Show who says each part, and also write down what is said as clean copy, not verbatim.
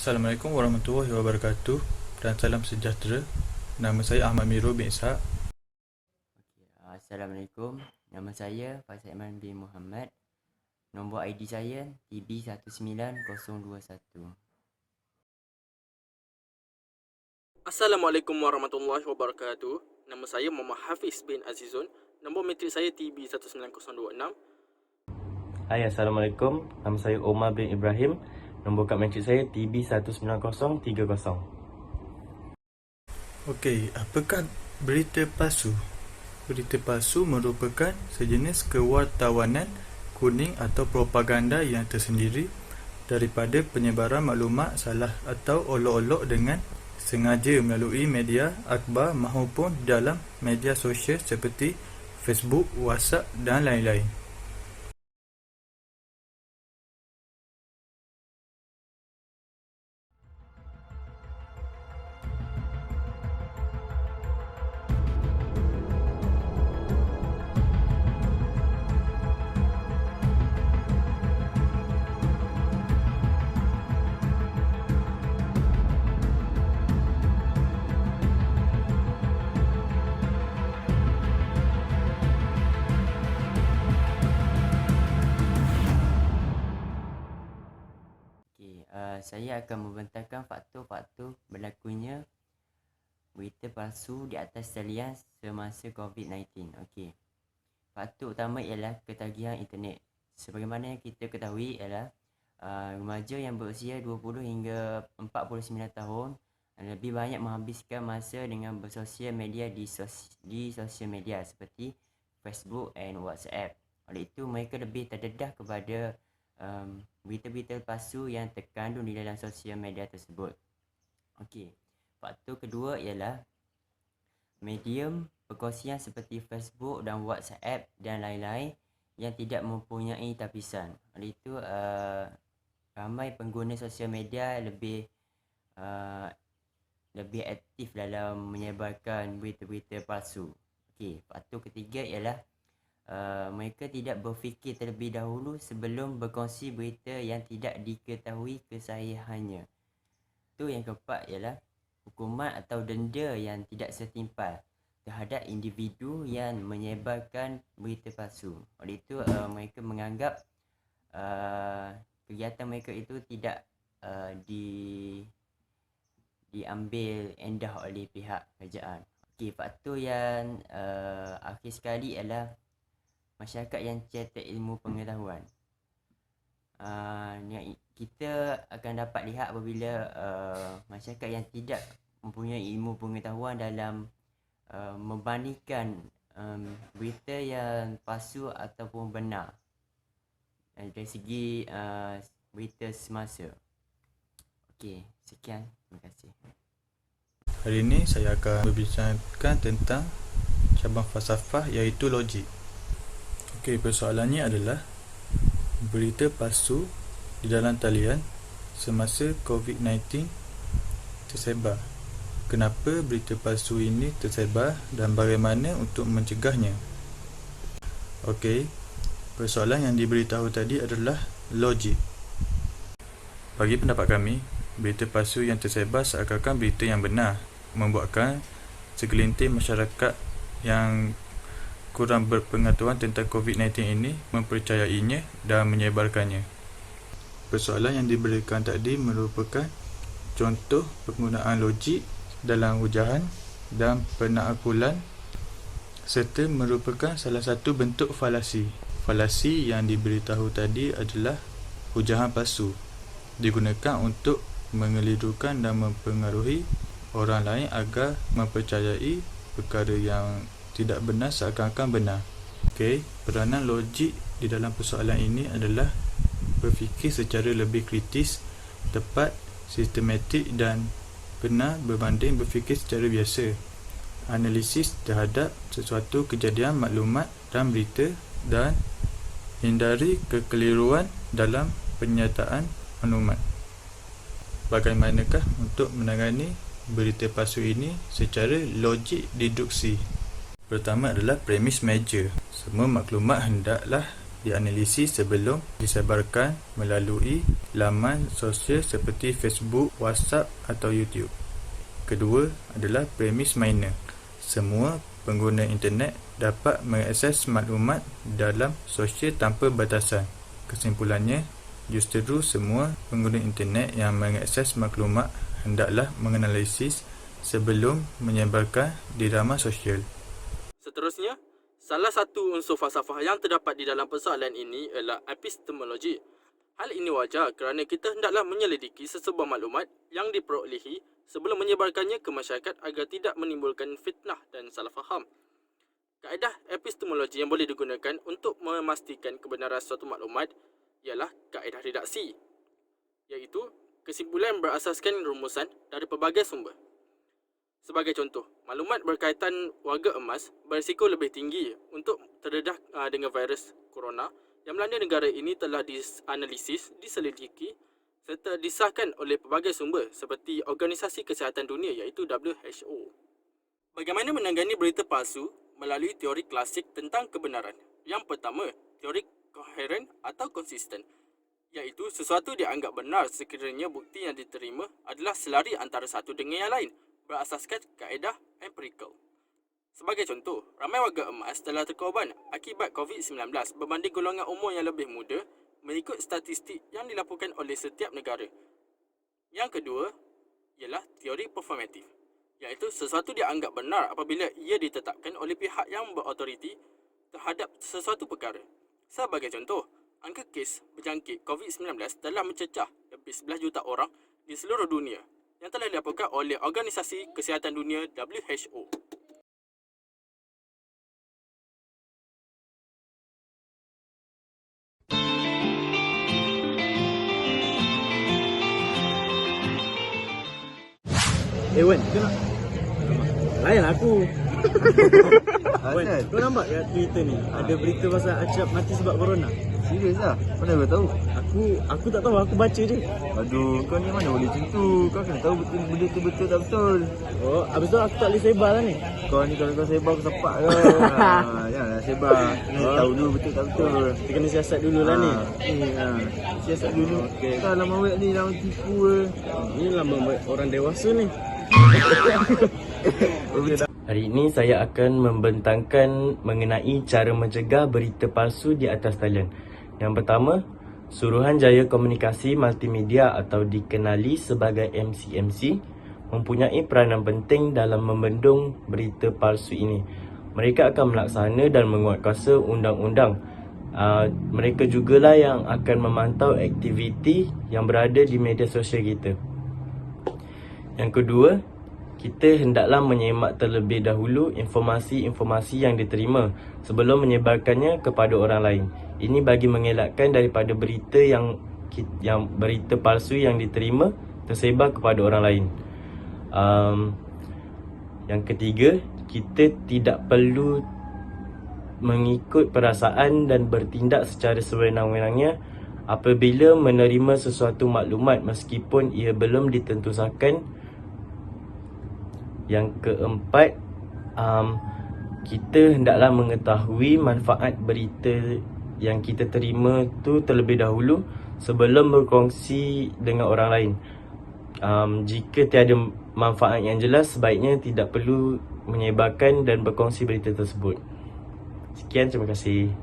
Speaker 1: Assalamualaikum warahmatullahi wabarakatuh dan salam sejahtera. Nama saya Ahmad Miro bin Ishaq.
Speaker 2: Assalamualaikum. Nama saya Faisal Iman bin Muhammad. Nombor ID saya TB19021.
Speaker 3: Assalamualaikum warahmatullahi wabarakatuh. Nama saya Muhammad Hafiz bin Azizun. Nombor metrik saya TB19026.
Speaker 4: Hai, Assalamualaikum. Nama saya Omar bin Ibrahim. Nombor kad matrik saya TB19030.
Speaker 1: Okey, apakah berita palsu? Berita palsu merupakan sejenis kewartawanan kuning atau propaganda yang tersendiri daripada penyebaran maklumat salah atau olok-olok dengan sengaja melalui media akhbar maupun dalam media sosial seperti Facebook, WhatsApp dan lain-lain.
Speaker 2: Saya akan membentangkan faktor-faktor berlakunya berita palsu di atas talian semasa COVID-19. Okey. Faktor utama ialah ketagihan internet. Sebagaimana yang kita ketahui ialah remaja yang berusia 20 hingga 49 tahun lebih banyak menghabiskan masa dengan bersosial media di sosial media seperti Facebook dan WhatsApp. Oleh itu mereka lebih terdedah kepada berita-berita palsu yang terkandung di dalam sosial media tersebut. Okey. Faktor kedua ialah medium perkongsian seperti Facebook dan WhatsApp dan lain-lain yang tidak mempunyai tapisan. Oleh itu ramai pengguna sosial media lebih aktif dalam menyebarkan berita-berita palsu. Okey, faktor ketiga ialah mereka tidak berfikir terlebih dahulu sebelum berkongsi berita yang tidak diketahui kesahihannya. Itu yang keempat ialah hukuman atau denda yang tidak setimpal terhadap individu yang menyebarkan berita palsu. Oleh itu mereka menganggap kegiatan mereka itu tidak diambil endah oleh pihak kerajaan. Okey, faktor yang akhir sekali ialah masyarakat yang cetek ilmu pengetahuan. Kita akan dapat lihat apabila masyarakat yang tidak mempunyai ilmu pengetahuan dalam membandingkan berita yang palsu ataupun benar dari segi berita semasa. Okey, sekian. Terima kasih.
Speaker 1: Hari ini saya akan berbincangkan tentang cabang falsafah iaitu logik. Okey, persoalannya adalah berita palsu di dalam talian semasa COVID-19 tersebar. Kenapa berita palsu ini tersebar dan bagaimana untuk mencegahnya? Okey, persoalan yang diberitahu tadi adalah logik. Bagi pendapat kami, berita palsu yang tersebar seakan-akan berita yang benar, membuatkan segelintir masyarakat yang kurang berpengetahuan tentang COVID-19 ini mempercayainya dan menyebarkannya. Persoalan yang diberikan tadi merupakan contoh penggunaan logik dalam hujahan dan penaklukan serta merupakan salah satu bentuk falasi. Falasi yang diberitahu tadi adalah hujahan palsu, digunakan untuk mengelirukan dan mempengaruhi orang lain agar mempercayai perkara yang tidak benar seakan-akan benar. Okey, peranan logik di dalam persoalan ini adalah berfikir secara lebih kritis, tepat, sistematik dan benar berbanding berfikir secara biasa. Analisis terhadap sesuatu kejadian maklumat dan berita dan hindari kekeliruan dalam penyataan maklumat. Bagaimanakah untuk menangani berita palsu ini secara logik deduksi? Pertama adalah premis meja. Semua maklumat hendaklah dianalisis sebelum disebarkan melalui laman sosial seperti Facebook, WhatsApp atau YouTube. Kedua adalah premis minor. Semua pengguna internet dapat mengakses maklumat dalam sosial tanpa batasan. Kesimpulannya, justru semua pengguna internet yang mengakses maklumat hendaklah menganalisis sebelum menyebarkan di laman sosial.
Speaker 3: Seterusnya, salah satu unsur falsafah yang terdapat di dalam persoalan ini ialah epistemologi. Hal ini wajar kerana kita hendaklah menyelidiki sesebuah maklumat yang diperolehi sebelum menyebarkannya ke masyarakat agar tidak menimbulkan fitnah dan salah faham. Kaedah epistemologi yang boleh digunakan untuk memastikan kebenaran suatu maklumat ialah kaedah redaksi, iaitu kesimpulan berasaskan rumusan dari pelbagai sumber. Sebagai contoh, maklumat berkaitan warga emas berisiko lebih tinggi untuk terdedah dengan virus corona yang melanda negara ini telah dianalisis, diselidiki serta disahkan oleh pelbagai sumber seperti Organisasi Kesihatan Dunia iaitu WHO. Bagaimana menangani berita palsu melalui teori klasik tentang kebenaran? Yang pertama, teori koheren atau konsisten, iaitu sesuatu dianggap benar sekiranya bukti yang diterima adalah selari antara satu dengan yang lain berasaskan kaedah empirikal. Sebagai contoh, ramai warga emas telah terkorban akibat COVID-19 berbanding golongan umur yang lebih muda mengikut statistik yang dilaporkan oleh setiap negara. Yang kedua ialah teori performatif, iaitu sesuatu dianggap benar apabila ia ditetapkan oleh pihak yang berautoriti terhadap sesuatu perkara. Sebagai contoh, angka kes berjangkit COVID-19 telah mencecah lebih 11 juta orang di seluruh dunia yang telah dilaporkan oleh Organisasi Kesihatan Dunia WHO.
Speaker 5: Wan, kau nak layan aku. Wan, kau nampak kat Twitter ni ada berita pasal Acap mati sebab corona.
Speaker 6: Serius lah? Mana kau tahu?
Speaker 5: Aku tak tahu, aku baca je.
Speaker 6: Aduh, kau ni mana boleh macam tu? Kau kena tahu betul benda tu betul tak betul.
Speaker 5: Oh, habis tu aku tak boleh sebar lah ni.
Speaker 6: Kau ni kalau kau sebar aku sepak kau. Janganlah sebar. Kena tahu dulu betul tak betul.
Speaker 5: Kita kena siasat dulu lah ni.
Speaker 6: Siasat dulu.
Speaker 5: Okay.
Speaker 6: Kau lama wek ni lama tipu ke?
Speaker 5: Ni lama orang dewasa ni.
Speaker 4: Hari ini saya akan membentangkan mengenai cara mencegah berita palsu di atas talian. Yang pertama, Suruhanjaya Komunikasi Multimedia atau dikenali sebagai MCMC mempunyai peranan penting dalam membendung berita palsu ini. Mereka akan melaksana dan menguatkuasa undang-undang. Mereka jugalah yang akan memantau aktiviti yang berada di media sosial kita. Yang kedua, kita hendaklah menyemak terlebih dahulu informasi-informasi yang diterima sebelum menyebarkannya kepada orang lain. Ini bagi mengelakkan daripada berita yang berita palsu yang diterima tersebar kepada orang lain. Yang ketiga, kita tidak perlu mengikut perasaan dan bertindak secara sewenang-wenangnya apabila menerima sesuatu maklumat meskipun ia belum ditentusakan. Yang keempat, kita hendaklah mengetahui manfaat berita yang kita terima tu terlebih dahulu sebelum berkongsi dengan orang lain. Jika tiada manfaat yang jelas, sebaiknya tidak perlu menyebarkan dan berkongsi berita tersebut. Sekian, terima kasih.